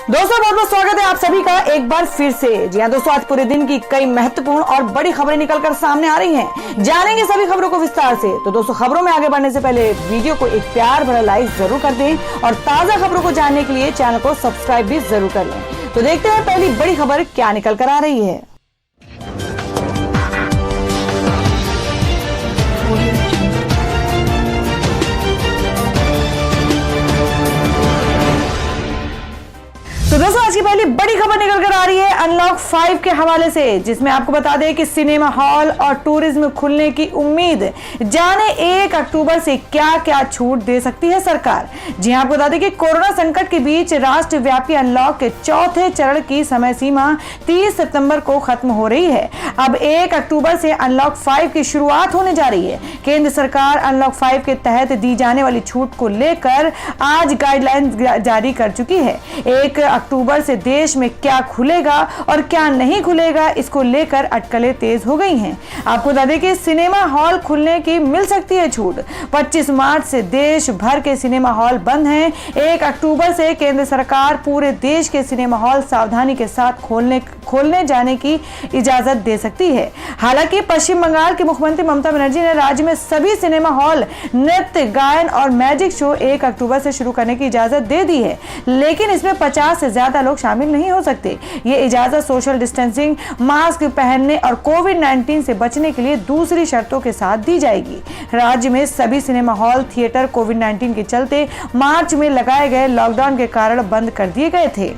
दोस्तों बहुत बहुत स्वागत है आप सभी का एक बार फिर से। जी हाँ दोस्तों, आज पूरे दिन की कई महत्वपूर्ण और बड़ी खबरें निकलकर सामने आ रही हैं। जानेंगे सभी खबरों को विस्तार से। तो दोस्तों खबरों में आगे बढ़ने से पहले वीडियो को एक प्यार भरा लाइक जरूर कर दें और ताजा खबरों को जानने के लिए चैनल को सब्सक्राइब भी जरूर कर लें। तो देखते हैं पहली बड़ी खबर क्या निकल कर आ रही है। तो दोस्तों आज की पहली बड़ी खबर निकल कर आ रही है अनलॉक 5 के हवाले से, जिसमें आपको बता दें कि सिनेमा हॉल और टूरिज्म खुलने की उम्मीद। जाने 1 अक्टूबर से क्या क्या छूट दे सकती है सरकार। जी हां, आपको बता दें कि कोरोना संकट के बीच राष्ट्रव्यापी अनलॉक के चौथे चरण की समय सीमा 30 सितंबर को खत्म हो रही है। अब 1 अक्टूबर से अनलॉक 5 की शुरुआत होने जा रही है। केंद्र सरकार अनलॉक 5 के तहत दी जाने वाली छूट को लेकर आज गाइडलाइन जारी कर चुकी है। 1 अक्टूबर से देश में क्या खुलेगा और क्या नहीं खुलेगा, इसको लेकर अटकलें तेज हो गई हैं। आपको बता दें कि सिनेमा हॉल खुलने की मिल सकती है छूट। 25 मार्च से देश भर के सिनेमा हॉल बंद हैं। 1 अक्टूबर से केंद्र सरकार पूरे देश के सिनेमा हॉल सावधानी के साथ खोलने जाने की इजाजत दे सकती है। हालांकि पश्चिम बंगाल की मुख्यमंत्री ममता बनर्जी ने राज्य में सभी सिनेमा हॉल नृत्य, गायन और मैजिक शो 1 अक्टूबर से शुरू करने की इजाजत दे दी है, लेकिन इसमें 50 से ज्यादा लोग शामिल नहीं हो सकते। ये इजाजत सोशल डिस्टेंसिंग, मास्क पहनने और कोविड-19 से बचने के लिए दूसरी शर्तों के साथ दी जाएगी। राज्य में सभी सिनेमा हॉल, थिएटर कोविड-19 के चलते मार्च में लगाए गए लॉकडाउन के कारण बंद कर दिए गए थे।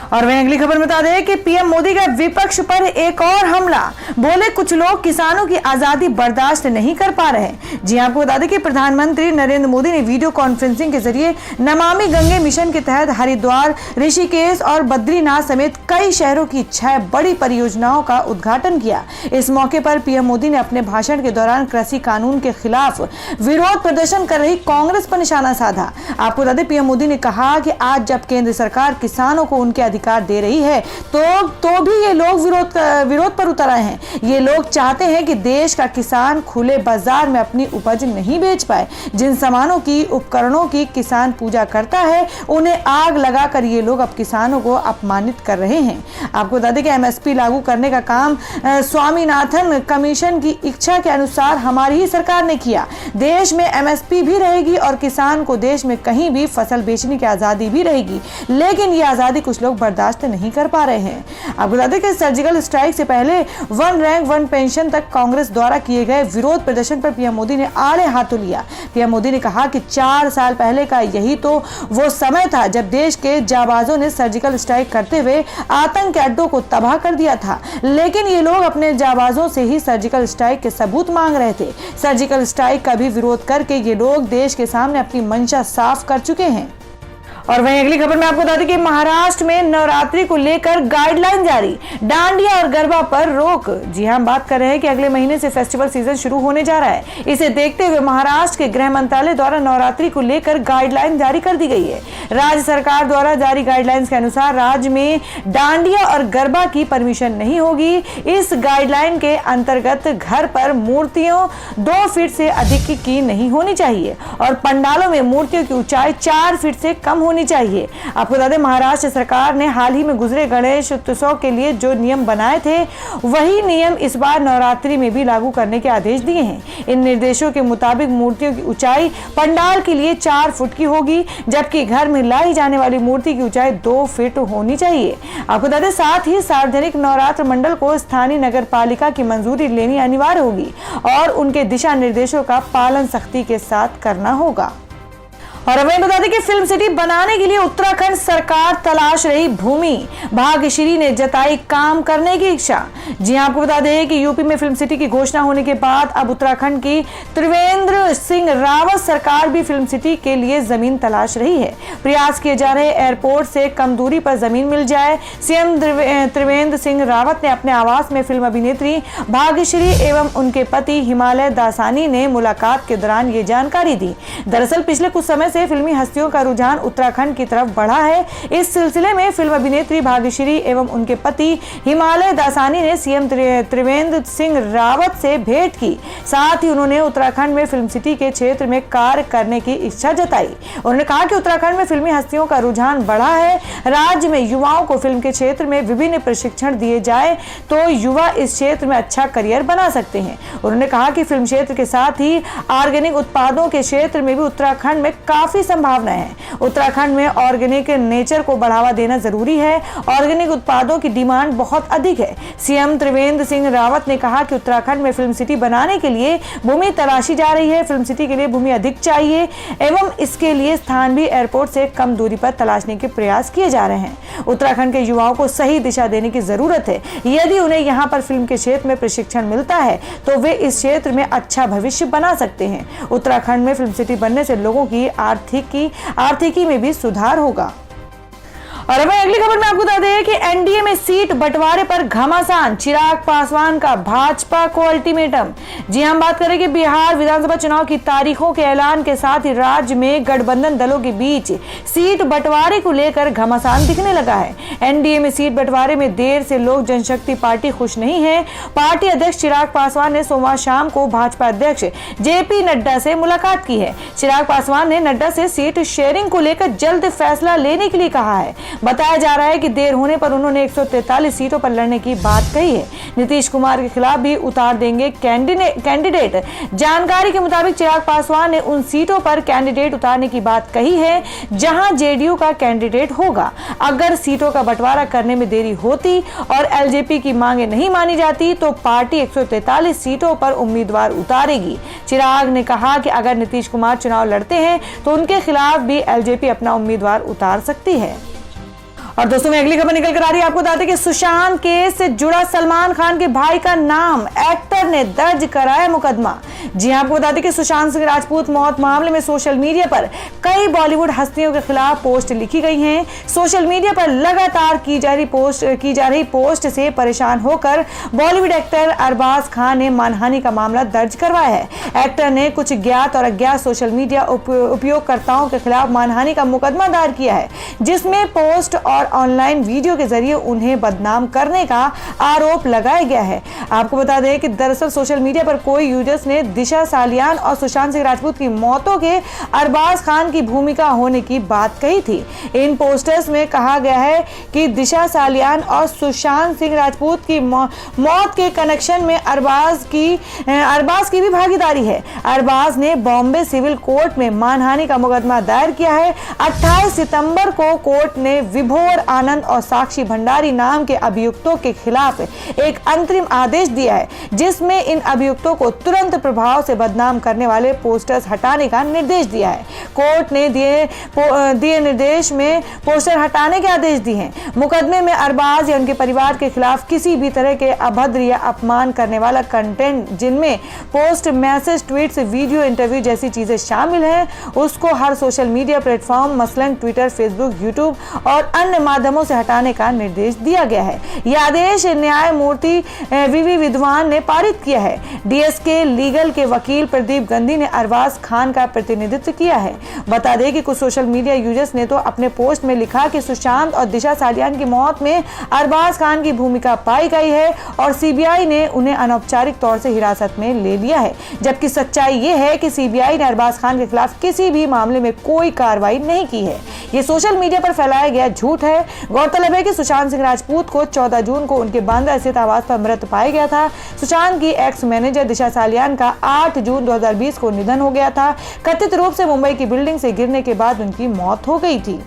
और वहीं अगली खबर बता दें कि पीएम मोदी का विपक्ष पर एक और हमला। बोले कुछ लोग किसानों की आजादी बर्दाश्त नहीं कर पा रहे हैं। जी आपको बता दें कि प्रधानमंत्री नरेंद्र मोदी ने वीडियो कॉन्फ्रेंसिंग के जरिए नमामि गंगे मिशन के तहत हरिद्वार, ऋषिकेश और बद्रीनाथ समेत कई शहरों की 6 बड़ी परियोजनाओं का उद्घाटन किया। इस मौके पर पीएम मोदी ने अपने भाषण के दौरान कृषि कानून के खिलाफ विरोध प्रदर्शन कर रही कांग्रेस पर निशाना साधा। आपको बता दें पीएम मोदी ने कहा कि आज जब केंद्र सरकार किसानों को उनके अधिकार दे रही है तो भी ये लोग विरोध पर उतर आए हैं। ये लोग चाहते हैं कि देश का किसान खुले बाजार में अपनी उपज नहीं बेच पाए। जिन सामानों की, उपकरणों की किसान पूजा करता है, उन्हें आग लगाकर ये लोग अब किसानों को अपमानित कर रहे हैं। आपको बता दें कि एमएसपी लागू करने का काम स्वामीनाथन कमीशन की इच्छा के अनुसार हमारी ही सरकार ने किया। देश में एमएसपी भी रहेगी और किसान को देश में कहीं भी फसल बेचने की आजादी भी रहेगी, लेकिन ये आजादी कुछ लोग बर्दाश्त नहीं कर पा रहे हैं। आपको बता दें कि सर्जिकल स्ट्राइक से पहले 1 रैंक 1 पेंशन तक कांग्रेस द्वारा किए गए विरोध प्रदर्शन पर पीएम मोदी ने आड़े हाथों लिया। पीएम मोदी ने कहा कि 4 साल पहले का यही तो वो समय था जब देश के जाबाजों ने सर्जिकल स्ट्राइक करते हुए आतंक के अड्डों को तबाह कर दिया था, लेकिन ये लोग अपने जाबाजों से ही सर्जिकल स्ट्राइक के सबूत मांग रहे थे। सर्जिकल स्ट्राइक का भी विरोध करके ये लोग देश के सामने अपनी मंशा साफ कर चुके हैं। और वहीं अगली खबर में आपको बता दें कि महाराष्ट्र में नवरात्रि को लेकर गाइडलाइन जारी। डांडिया और गरबा पर रोक। जी हां, बात कर रहे हैं कि अगले महीने से फेस्टिवल सीजन शुरू होने जा रहा है। इसे देखते हुए महाराष्ट्र के गृह मंत्रालय द्वारा नवरात्रि को लेकर गाइडलाइन जारी कर दी गई है। राज्य सरकार द्वारा जारी गाइडलाइंस के अनुसार राज्य में डांडिया और गरबा की परमिशन नहीं होगी। इस गाइडलाइन के अंतर्गत घर पर मूर्तियों 2 फीट से अधिक की नहीं होनी चाहिए और पंडालों में मूर्तियों की ऊंचाई 4 फीट से कम होनी चाहिए। आपको बता दें महाराष्ट्र सरकार ने हाल ही में गुजरे गणेश उत्सव के लिए जो नियम बनाए थे, वही नियम इस बार नवरात्रि में भी लागू करने के आदेश दिए हैं। इन निर्देशों के मुताबिक मूर्तियों की ऊंचाई पंडाल के लिए 4 फुट की होगी, जबकि घर में लाई जाने वाली मूर्ति की ऊंचाई 2 फीट होनी चाहिए। आपको बता दें साथ ही सार्वजनिक नवरात्र मंडल को स्थानीय नगर पालिका की मंजूरी लेनी अनिवार्य होगी और उनके दिशा निर्देशों का पालन सख्ती के साथ करना होगा। और हमें बता दें कि फिल्म सिटी बनाने के लिए उत्तराखंड सरकार तलाश रही भूमि। भाग्यश्री ने जताई काम करने की इच्छा। जी आपको बता दें कि यूपी में फिल्म सिटी की घोषणा होने के बाद अब उत्तराखंड की त्रिवेंद्र सिंह रावत सरकार भी फिल्म सिटी के लिए जमीन तलाश रही है। प्रयास किए जा रहे एयरपोर्ट से कम दूरी पर जमीन मिल जाए। सीएम त्रिवेंद्र सिंह रावत ने अपने आवास में फिल्म अभिनेत्री भाग्यश्री एवं उनके पति हिमालय दासानी ने मुलाकात के दौरान ये जानकारी दी। दरअसल पिछले कुछ समय से फिल्मी हस्तियों का रुझान उत्तराखंड की तरफ बढ़ा है। इस सिलसिले में फिल्म अभिनेत्री भाग्यश्री एवं उनके पति हिमालय दासानी ने सीएम त्रिवेंद्र सिंह रावत से भेंट की। साथ ही उन्होंने उत्तराखंड में फिल्म सिटी के क्षेत्र में कार्य करने की इच्छा जताई। उन्होंने कहा कि उत्तराखंड में फिल्मी हस्तियों का रुझान बढ़ा है। राज्य में युवाओं को फिल्म के क्षेत्र में विभिन्न प्रशिक्षण दिए जाए तो युवा इस क्षेत्र में अच्छा करियर बना सकते हैं। उन्होंने कहा कि फिल्म क्षेत्र के साथ ही ऑर्गेनिक उत्पादों के क्षेत्र में भी उत्तराखंड में काफी संभावनाएं हैं। उत्तराखंड में ऑर्गेनिक नेचर को बढ़ावा देना जरूरी है। ऑर्गेनिक उत्पादों की डिमांड बहुत अधिक है। सीएम त्रिवेंद्र सिंह रावत ने कहा कि उत्तराखंड में फिल्म सिटी बनाने के लिए भूमि तलाशी जा रही है। फिल्म सिटी के लिए भूमि अधिक चाहिए एवं इसके लिए स्थान भी एयरपोर्ट से कम दूरी पर तलाशने के प्रयास किए जा रहे हैं। उत्तराखंड के युवाओं को सही दिशा देने की जरूरत है। यदि उन्हें यहाँ पर फिल्म के क्षेत्र में प्रशिक्षण मिलता है तो वे इस क्षेत्र में अच्छा भविष्य बना सकते हैं। उत्तराखंड में फिल्म सिटी बनने से लोगों की आर्थिकी में भी सुधार होगा। और अब अगली खबर में आपको बता दें कि एनडीए में सीट बंटवारे पर घमासान, चिराग पासवान का भाजपा को अल्टीमेटम। जी हम बात करें कि बिहार विधानसभा चुनाव की तारीखों के ऐलान के साथ ही राज्य में गठबंधन दलों के बीच सीट बंटवारे को लेकर घमासान दिखने लगा है। एनडीए में सीट बंटवारे में देर से लोक जनशक्ति पार्टी खुश नहीं है। पार्टी अध्यक्ष चिराग पासवान ने सोमवार शाम को भाजपा अध्यक्ष जेपी नड्डा से मुलाकात की है। चिराग पासवान ने नड्डा से सीट शेयरिंग को लेकर जल्द फैसला लेने के लिए कहा है। बताया जा रहा है कि देर होने पर उन्होंने 143 सीटों पर लड़ने की बात कही है। नीतीश कुमार के खिलाफ भी उतार देंगे कैंडिडेट। जानकारी के मुताबिक चिराग पासवान ने उन सीटों पर कैंडिडेट उतारने की बात कही है जहां जेडीयू का कैंडिडेट होगा। अगर सीटों का बंटवारा करने में देरी होती और एलजेपी की मांगे नहीं मानी जाती तो पार्टी 143 सीटों पर उम्मीदवार उतारेगी। चिराग ने कहा कि अगर नीतीश कुमार चुनाव लड़ते हैं तो उनके खिलाफ भी एलजेपी अपना उम्मीदवार उतार सकती है। और दोस्तों में अगली खबर निकल कर आ रही है। आपको बता दें कि सुशांत केस से जुड़ा सलमान खान के भाई का नाम एक्टर ने दर्ज कराया मुकदमा। जी हां, आपको बता दें कि सुशांत सिंह राजपूत मौत मामले में सोशल मीडिया पर कई बॉलीवुड हस्तियों के खिलाफ पोस्ट लिखी गई हैं। सोशल मीडिया पर लगातार की जा रही पोस्ट से परेशान होकर बॉलीवुड एक्टर अरबाज खान ने मानहानि का मामला दर्ज करवाया है। एक्टर ने कुछ ज्ञात और अज्ञात सोशल मीडिया उपयोगकर्ताओं के खिलाफ मानहानि का मुकदमा दायर किया है, जिसमें पोस्ट और ऑनलाइन वीडियो के जरिए उन्हें बदनाम करने का आरोप लगाया गया है। आपको बता दें कि दरअसल सोशल मीडिया पर कोई यूजर्स ने दिशा सालियान और सुशांत सिंह राजपूत की मौतों के अरबाज खान की भूमिका होने की बात कही थी। इन पोस्टर्स में कहा गया है कि दिशा सालियान और सुशांत सिंह राजपूत की मौत के कनेक्शन में अरबाज की भी भागीदारी है। अरबाज ने बॉम्बे सिविल कोर्ट में मानहानि का मुकदमा दायर किया है। 28 सितंबर को कोर्ट ने विभोर आनंद और साक्षी भंडारी नाम के अभियुक्तों के खिलाफ एक अंतरिम आदेश दिया है, जिसमें इन अभियुक्तों को तुरंत प्रभाव से बदनाम करने वाले पोस्टर्स हटाने का निर्देश दिया है। कोर्ट ने दिए निर्देश में पोस्टर हटाने के आदेश दिए हैं। मुकदमे में अरबाज या उनके परिवार के खिलाफ किसी भी तरह के अभद्र या अपमान करने वाला कंटेंट, जिनमें post, message, tweets, video, interview जैसी चीजें शामिल हैं, उसको हर सोशल मीडिया प्लेटफॉर्म मसलन ट्विटर, फेसबुक, यूट्यूब और अन्य माध्यमों से हटाने का निर्देश दिया गया है। यह आदेश न्यायमूर्ति वीवी विद्वान ने पारित किया है। डीएसके लीगल के वकील प्रदीप गांधी ने अरबाज खान का प्रतिनिधित्व किया है। बता दें कि कुछ सोशल मीडिया यूजर्स ने तो अपने पोस्ट में लिखा कि सुशांत और दिशा सालियान की मौत में अरबाज खान की भूमिका पाई गई है और सीबीआई ने उन्हें अनौपचारिक तौर से हिरासत में ले लिया है, जबकि सच्चाई ये है कि सीबीआई ने अरबाज खान के खिलाफ किसी भी मामले में कोई कार्रवाई नहीं की है। ये सोशल मीडिया पर फैलाया गया झूठ है। गौरतलब है कि सुशांत सिंह राजपूत को 14 जून को उनके बांद्रा स्थित आवास पर मृत पाया गया था। सुशांत की एक्स मैनेजर दिशा सालियान का 8 जून 2020 को निधन हो गया था। कथित रूप से मुंबई की बिल्डिंग से गिरने के बाद उनकी मौत हो गई थी।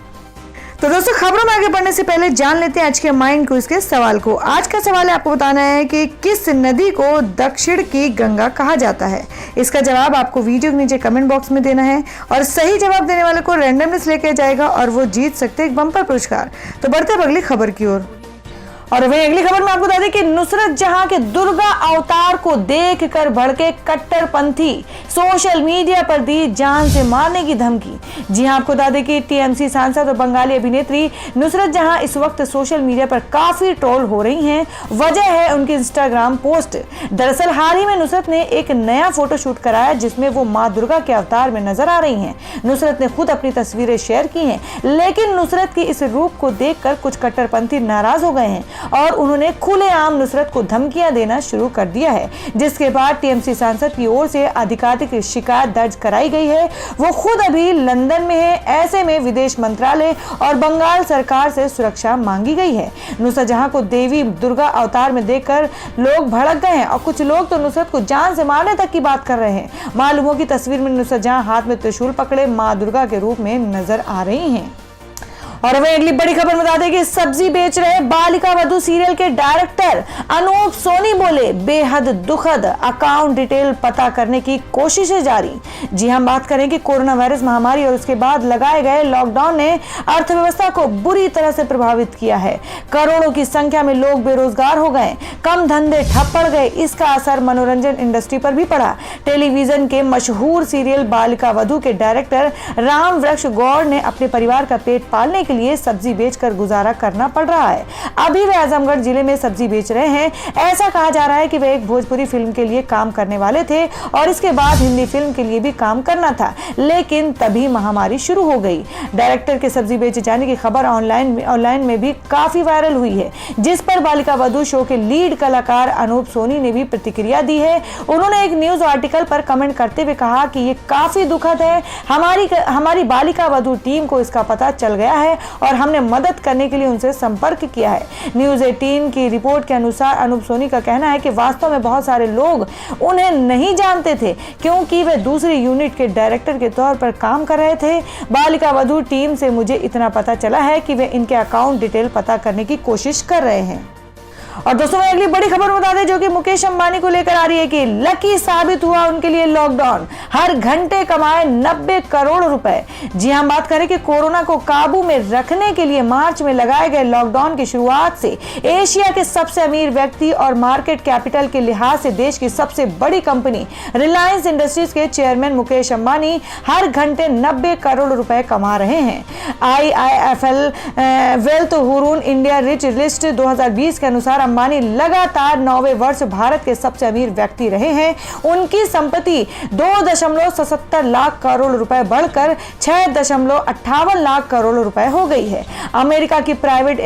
तो दोस्तों, खबरों में आगे बढ़ने से पहले जान लेते हैं आज के माइंड क्विज के सवाल को। आज का सवाल है, आपको बताना है कि किस नदी को दक्षिण की गंगा कहा जाता है। इसका जवाब आपको वीडियो के नीचे कमेंट बॉक्स में देना है और सही जवाब देने वाले को रैंडमली लेकर जाएगा और वो जीत सकते हैं एक बम्पर पुरस्कार। तो बढ़ते हैं अगली खबर की ओर। और वहीं अगली खबर में आपको बता दें कि नुसरत जहां के दुर्गा अवतार को देखकर भड़के कट्टरपंथी सोशल मीडिया पर दी जान से मारने की धमकी। जी हां, आपको बता दें कि टीएमसी सांसद और बंगाली अभिनेत्री नुसरत जहां इस वक्त सोशल मीडिया पर काफी ट्रोल हो रही हैं। वजह है उनकी इंस्टाग्राम पोस्ट। दरअसल हाल ही में नुसरत ने एक नया फोटो शूट कराया जिसमें वो मां दुर्गा के अवतार में नजर आ रही हैं। नुसरत ने खुद अपनी तस्वीरें शेयर की हैं, लेकिन नुसरत की इस रूप को देखकर कुछ कट्टरपंथी नाराज हो गए हैं और उन्होंने खुलेआम नुसरत को धमकियां देना शुरू कर दिया है, जिसके बाद टीएमसी सांसद की ओर से आधिकारिक शिकायत दर्ज कराई गई है। वो खुद अभी लंदन में है। ऐसे में विदेश मंत्रालय और बंगाल सरकार से सुरक्षा मांगी गई है। नुसरत जहां को देवी दुर्गा अवतार में देखकर लोग भड़क गए हैं और कुछ लोग तो नुसरत को जान से मारने तक की बात कर रहे हैं। मालूम हो कि तस्वीर में नुसरत जहां हाथ में त्रिशूल पकड़े मां दुर्गा के रूप में नजर आ रही हैं। और वहीं अगली बड़ी खबर बता दें कि सब्जी बेच रहे बालिका वधू सीरियल के डायरेक्टर अनूप सोनी बोले बेहद दुखद, अकाउंट डिटेल पता करने की कोशिशें जारी। जी हम बात करें कि कोरोना वायरस महामारी और उसके बाद लगाए गए लॉकडाउन ने अर्थव्यवस्था को बुरी तरह से प्रभावित किया है। करोड़ों की संख्या में लोग बेरोजगार हो गए, कम धंधे ठप पड़ गए। इसका असर मनोरंजन इंडस्ट्री पर भी पड़ा। टेलीविजन के मशहूर सीरियल बालिका वधू के डायरेक्टर राम वृक्ष गौड़ ने अपने परिवार का पेट पालने के लिए सब्जी बेचकर गुजारा करना पड़ रहा है। अभी वे आजमगढ़ जिले में सब्जी बेच रहे हैं। ऐसा कहा जा रहा है कि वे एक भोजपुरी फिल्म के लिए काम करने वाले थे और इसके बाद हिंदी फिल्म के लिए भी काम करना था, लेकिन तभी महामारी शुरू हो गई। डायरेक्टर के सब्जी बेचे जाने की खबर ऑनलाइन में भी काफी वायरल हुई है, जिस पर बालिका वधू शो के लीड कलाकार अनूप सोनी ने भी प्रतिक्रिया दी है। उन्होंने एक न्यूज आर्टिकल पर कमेंट करते हुए कहा कि ये काफी दुखद है। हमारी बालिका वधू टीम को इसका पता चल गया है और हमने मदद करने के लिए उनसे संपर्क किया है। न्यूज़ 18 की रिपोर्ट के अनुसार अनूप सोनी का कहना है कि वास्तव में बहुत सारे लोग उन्हें नहीं जानते थे क्योंकि वे दूसरी यूनिट के डायरेक्टर के तौर पर काम कर रहे थे। बालिका वधू टीम से मुझे इतना पता चला है कि वे इनके अकाउंट डिटेल पता करने की कोशिश कर रहे हैं। और दोस्तों अगली बड़ी खबर बता दें जो कि मुकेश अंबानी को लेकर आ रही है कि लकी साबित हुआ उनके लिए लॉकडाउन, हर घंटे कमाए 90 करोड़ रुपए। जी हम बात करें कि कोरोना को काबू में रखने के लिए मार्च में लगाए गए लॉकडाउन की शुरुआत से एशिया के सबसे अमीर व्यक्ति और मार्केट कैपिटल के लिहाज से देश की सबसे बड़ी कंपनी रिलायंस इंडस्ट्रीज के चेयरमैन मुकेश अंबानी हर घंटे 90 करोड़ रुपए कमा रहे हैं। IIFL wealth Hurun India rich list 2020 के अनुसार अंबानी लगातार 9वें वर्ष भारत के सबसे अमीर व्यक्ति रहे हैं। उनकी संपत्ति 2.77 लाख करोड़ रुपए बढ़कर 6.58 लाख करोड़ रुपए हो गई है। अमेरिका की private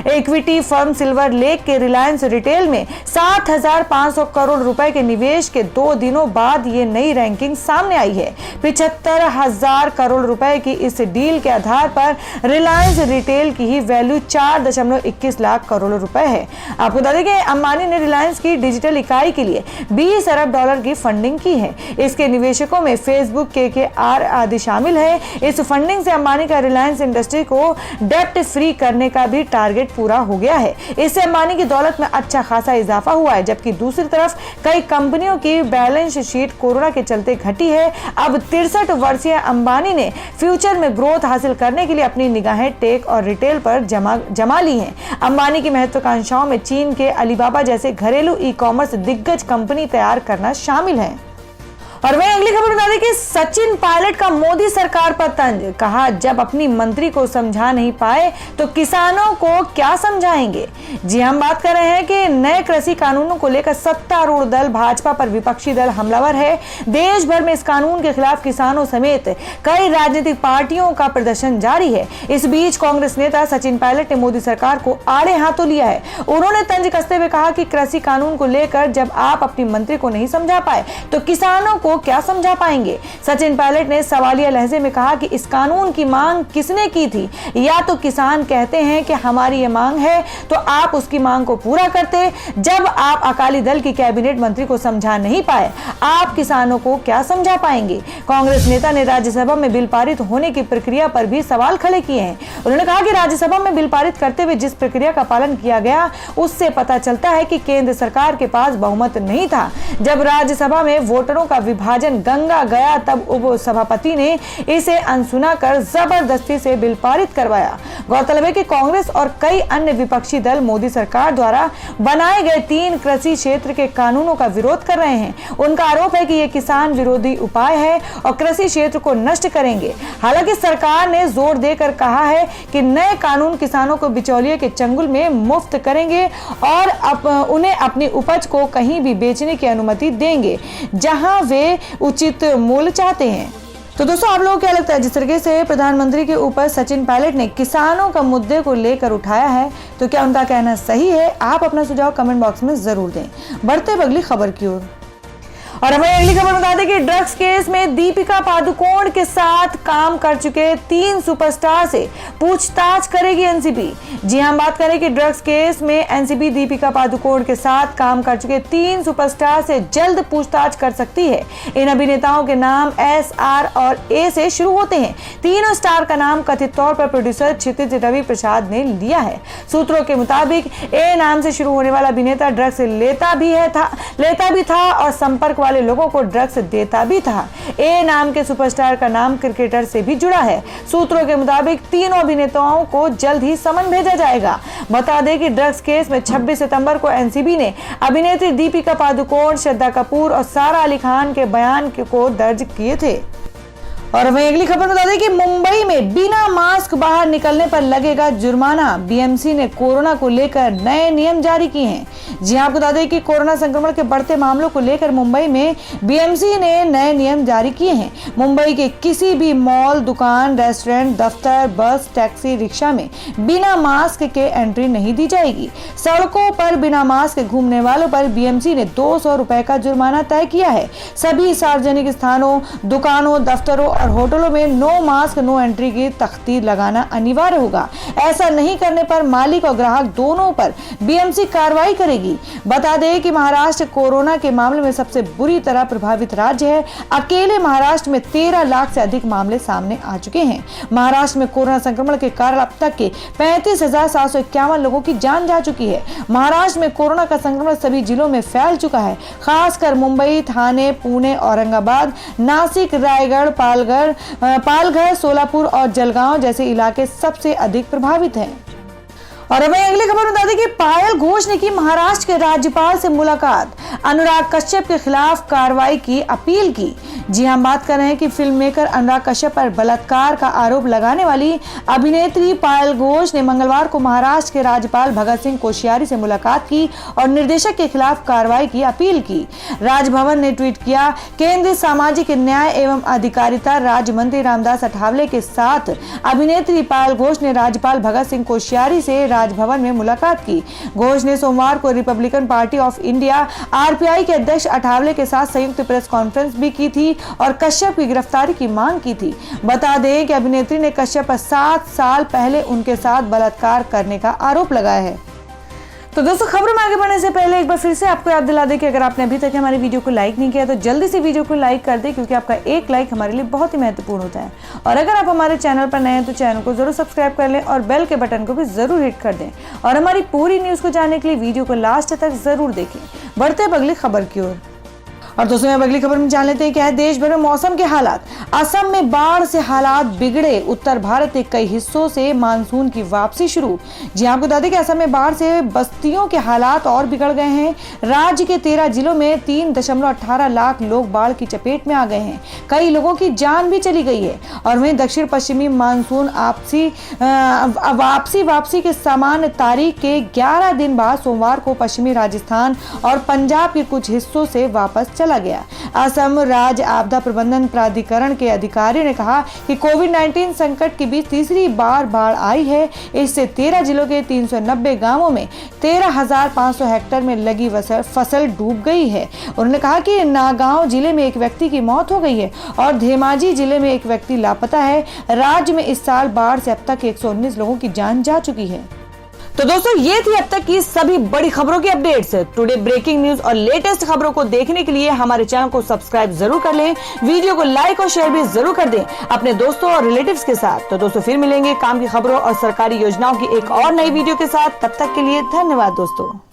equity firm silver lake के रिलायंस रिटेल में 7,500 करोड़ रुपए के निवेश के 2 दिनों बाद ये नई रैंकिंग सामने आई है। 75,000 करोड़ रुपए की इस डील के आधार पर रिलायंस रिटेल की ही वैल्यू 4.21 लाख करोड़ रुपए है। आपको बता दें कि अंबानी ने रिलायंस की डिजिटल इकाई के लिए 20 अरब डॉलर की फंडिंग की है। इसके निवेशकों में फेसबुक, KKR आदि शामिल है। इस फंडिंग से अंबानी का रिलायंस इंडस्ट्री को डेप्ट फ्री करने का भी टारगेट पूरा हो गया है। इससे अंबानी की दौलत में अच्छा खासा इजाफा हुआ है, जबकि दूसरी तरफ कई कंपनियों की बैलेंस शीट कोरोना के चलते घटी है। अब 63 वर्षीय अंबानी ने फ्यूचर में ग्रोथ हासिल करने के लिए अपनी निगाहें टेक और रिटेल पर जमा ली हैं। अंबानी की महत्वाकांक्षाओं में चीन के अलीबाबा जैसे घरेलू ई-कॉमर्स दिग्गज कंपनी तैयार करना शामिल है। और वहीं अगली खबर बता दें कि सचिन पायलट का मोदी सरकार पर तंज। कहा जब अपनी मंत्री को समझा नहीं पाए तो किसानों को क्या समझाएंगे। जी हम बात कर रहे हैं कि नए कृषि कानूनों को लेकर सत्तारूढ़ दल भाजपा पर विपक्षी दल हमलावर है। देश भर में इस कानून के खिलाफ किसानों समेत कई राजनीतिक पार्टियों का प्रदर्शन जारी है। इस बीच कांग्रेस नेता सचिन पायलट ने मोदी सरकार को आड़े हाथों लिया है। उन्होंने तंज कसते हुए कहा कि कृषि कानून को लेकर जब आप अपनी मंत्री को नहीं समझा पाए तो किसानों को क्या समझा पाएंगे। सचिन पायलट ने सवालिया लहजे में कहा कि इस कानून की मांग किसने की थी। या तो किसान कहते हैं कि हमारी ये मांग है तो आप उसकी मांग को पूरा करते। जब आप अकाली दल की कैबिनेट मंत्री को समझा नहीं पाए, आप किसानों को क्या समझा पाएंगे। कांग्रेस नेता ने राज्यसभा में बिल पारित होने की प्रक्रिया पर भी सवाल खड़े किए हैं। उन्होंने कहा कि राज्यसभा में बिल पारित करते हुए जिस प्रक्रिया का पालन किया गया उससे पता चलता है कि केंद्र सरकार के पास बहुमत नहीं था। जब राज्यसभा में वोटरों का विभाजन गंगा गया तब उप सभापति ने इसे अनसुना कर जबरदस्ती से बिल पारित करवाया। गौरतलब है कि कांग्रेस और कई अन्य विपक्षी दल मोदी सरकार द्वारा बनाए गए 3 कृषि क्षेत्र के कानूनों का विरोध कर रहे हैं। उनका आरोप है कि ये किसान विरोधी उपाय है और कृषि क्षेत्र को नष्ट करेंगे। हालांकि सरकार ने जोर देकर कहा है कि नए कानून किसानों को बिचौलिए के चंगुल में मुक्त करेंगे और उन्हें अपनी उपज को कहीं भी बेचने की अनुमति देंगे जहां वे उचित मूल्य चाहते हैं। तो दोस्तों, आप लोगों को क्या लगता है जिस तरीके से प्रधानमंत्री के ऊपर सचिन पायलट ने किसानों का मुद्दे को लेकर उठाया है, तो क्या उनका कहना सही है? आप अपना सुझाव कमेंट बॉक्स में जरूर दें। बढ़ते अगली खबर की ओर। और हमें अगली खबर बता दें कि ड्रग्स केस में दीपिका पादुकोण के साथ काम कर चुके 3 सुपरस्टार से पूछताछ करेगी एनसीबी। जी हां, बात करें कि ड्रग्स केस में एनसीबी दीपिका पादुकोण के साथ काम कर चुके 3 सुपरस्टार से जल्द पूछताछ कर सकती है। इन अभिनेताओं के नाम एस, आर और ए से शुरू होते हैं। तीनों स्टार का नाम कथित तौर पर प्रोड्यूसर क्षितिज रवि प्रसाद ने लिया है। सूत्रों के मुताबिक ए नाम से शुरू होने वाला अभिनेता ड्रग्स लेता भी था और संपर्क वाले लोगों को ड्रग्स देता भी था। ए नाम के सुपरस्टार का नाम क्रिकेटर से भी जुड़ा है। सूत्रों के मुताबिक तीनों अभिनेताओं को जल्द ही समन भेजा जाएगा। बता दें कि ड्रग्स केस में 26 सितंबर को एनसीबी ने अभिनेत्री दीपिका पादुकोण, श्रद्धा कपूर और सारा अली खान के बयान को दर्ज किए थे। और वहीं अगली खबर बता दें कि मुंबई में बिना मास्क बाहर निकलने पर लगेगा जुर्माना। बीएमसी ने कोरोना को लेकर नए नियम जारी किए हैं। जी हां, आपको बता दें कि कोरोना संक्रमण के बढ़ते मामलों को लेकर मुंबई में बीएमसी ने नए नियम जारी किए हैं। मुंबई के किसी भी मॉल, दुकान, रेस्टोरेंट, दफ्तर, बस, टैक्सी, रिक्शा में बिना मास्क के एंट्री नहीं दी जाएगी। सड़कों पर बिना मास्क घूमने वालों पर बीएमसी ने 200 रुपए का जुर्माना तय किया है। सभी सार्वजनिक स्थानों, दुकानों, दफ्तरों और होटलों में नो मास्क नो एंट्री की तख्ती लगाना अनिवार्य होगा। ऐसा नहीं करने पर मालिक और ग्राहक दोनों पर बीएमसी कार्रवाई करेगी। बता दें कि महाराष्ट्र कोरोना के मामले में सबसे बुरी तरह प्रभावित राज्य है। अकेले महाराष्ट्र में 13 लाख से अधिक मामले सामने आ चुके हैं। महाराष्ट्र में कोरोना संक्रमण के कारण अब तक के 35,751 लोगों की जान जा चुकी है। महाराष्ट्र में कोरोना का संक्रमण सभी जिलों में फैल चुका है। खासकर मुंबई, ठाणे, पुणे, औरंगाबाद, नासिक, रायगढ़, पालघर, सोलापुर और जलगांव जैसे इलाके सबसे अधिक प्रभावित हैं। और हमें अगली खबर बता दें कि पायल घोष ने की महाराष्ट्र के राज्यपाल से मुलाकात, अनुराग कश्यप के खिलाफ कार्रवाई की अपील की। जी हां, बात कर रहे हैं कि फिल्म मेकर अनुराग कश्यप पर बलात्कार का आरोप लगाने वाली अभिनेत्री पायल घोष ने मंगलवार को महाराष्ट्र के राज्यपाल भगत सिंह कोश्यारी से मुलाकात की और निर्देशक के खिलाफ कार्रवाई की अपील की। राजभवन ने ट्वीट किया, केंद्रीय सामाजिक न्याय एवं अधिकारिता राज्य मंत्री रामदास अठावले के साथ अभिनेत्री पायल घोष ने राज्यपाल भगत सिंह कोश्यारी से राजभवन में मुलाकात की। घोष ने सोमवार को Republican party of India RPI के अध्यक्ष अठावले के साथ संयुक्त प्रेस कॉन्फ्रेंस भी की थी और कश्यप की गिरफ्तारी की मांग की थी। बता दें कि अभिनेत्री ने कश्यप पर 7 साल पहले उनके साथ बलात्कार करने का आरोप लगाया है। तो दोस्तों, खबरों में आगे बढ़ने से पहले एक बार फिर से आपको याद दिला दें कि अगर आपने अभी तक हमारी वीडियो को लाइक नहीं किया तो जल्दी से वीडियो को लाइक कर दें, क्योंकि आपका एक लाइक हमारे लिए बहुत ही महत्वपूर्ण होता है। और अगर आप हमारे चैनल पर नए हैं तो चैनल को जरूर सब्सक्राइब कर लें और बेल के बटन को भी जरूर हिट कर दें। और हमारी पूरी न्यूज़ को जानने के लिए वीडियो को लास्ट तक जरूर देखें। बढ़ते हैं अगली खबर की ओर। और दोस्तों, अब अगली खबर में जान लेते हैं क्या है देश भर में मौसम के हालात। असम में बाढ़ से हालात बिगड़े, उत्तर भारत के कई हिस्सों से मानसून की वापसी शुरू। जी आपको बता दें कि असम में बाढ़ से बस्तियों के हालात और बिगड़ गए हैं। राज्य के 13 जिलों में 3.18 लाख लोग बाढ़ की चपेट में आ गए हैं। कई लोगों की जान भी चली गई है। और वहीं दक्षिण पश्चिमी मानसून वापसी के सामान्य तारीख के 11 दिन बाद सोमवार को पश्चिमी राजस्थान और पंजाब के कुछ हिस्सों से वापस चला गया। असम राज्य आपदा प्रबंधन प्राधिकरण के अधिकारी ने कहा कि कोविड-19 संकट के बीच तीसरी बार बाढ़ आई है। इससे 13 जिलों के 390 गांवों में 13,500 हेक्टेयर में लगी फसल डूब गई है। उन्होंने कहा कि नागांव जिले में एक व्यक्ति की मौत हो गई है और धेमाजी जिले में एक व्यक्ति लापता है। राज्य में इस साल बाढ़ से अब तक 119 लोगों की जान जा चुकी है। तो दोस्तों, ये थी अब तक की सभी बड़ी खबरों की अपडेट्स। टुडे ब्रेकिंग न्यूज और लेटेस्ट खबरों को देखने के लिए हमारे चैनल को सब्सक्राइब जरूर कर लें, वीडियो को लाइक और शेयर भी जरूर कर दें अपने दोस्तों और रिलेटिव्स के साथ। तो दोस्तों, फिर मिलेंगे काम की खबरों और सरकारी योजनाओं की एक और नई वीडियो के साथ। तब तक के लिए धन्यवाद दोस्तों।